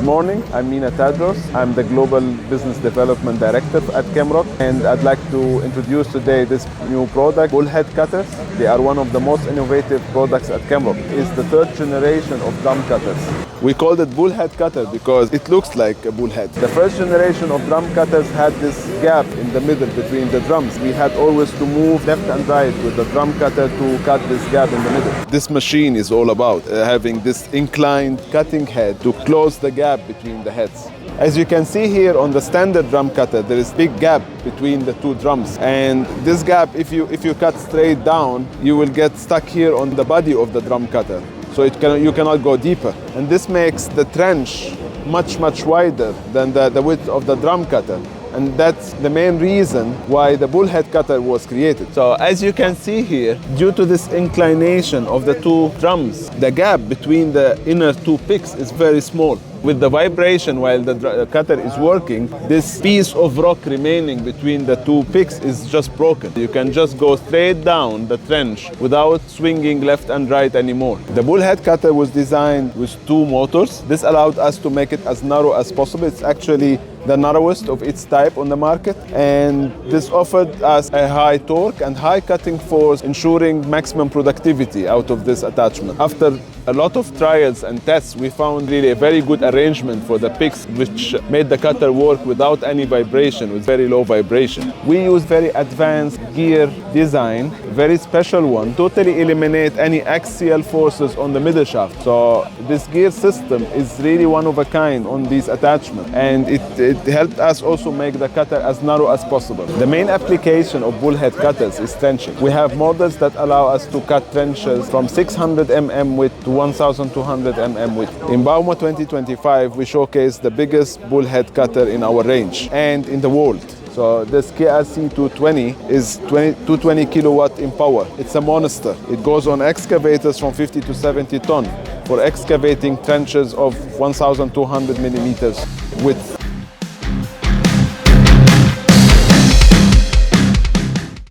Good morning, I'm Mina Tadros. I'm the Global Business Development Director at KEMROC, and I'd like to introduce today this new product, Bullhead Cutters. They are one of the most innovative products at KEMROC. It's the third generation of drum cutters. We called it Bullhead Cutter because it looks like a bullhead. The first generation of drum cutters had this gap in the middle between the drums. We had always to move left and right with the drum cutter to cut this gap in the middle. This machine is all about having this inclined cutting head to close the gap between the heads. As you can see here on the standard drum cutter, there is a big gap between the two drums. And this gap, if you cut straight down, you will get stuck here on the body of the drum cutter. So you cannot go deeper. And this makes the trench much wider than the width of the drum cutter. And that's the main reason why the bullhead cutter was created. So as you can see here, due to this inclination of the two drums, the gap between the inner two picks is very small. With the vibration while the cutter is working, this piece of rock remaining between the two picks is just broken. You can just go straight down the trench without swinging left and right anymore. The bullhead cutter was designed with two motors. This allowed us to make it as narrow as possible. It's actually the narrowest of its type on the market, and this offered us a high torque and high cutting force, ensuring maximum productivity out of this attachment. After a lot of trials and tests, we found really a very good arrangement for the picks, which made the cutter work without any vibration, with very low vibration. We use very advanced gear design, very special one, totally eliminate any axial forces on the middle shaft. So this gear system is really one of a kind on these attachments, and it helped us also make the cutter as narrow as possible. The main application of bullhead cutters is trenching. We have models that allow us to cut trenches from 600 mm width to 1200 mm width. In Bauma 2025, we showcased the biggest bullhead cutter in our range and in the world. So this KRC 220 is 220 kilowatt in power. It's a monster. It goes on excavators from 50 to 70 ton for excavating trenches of 1200 millimeters width.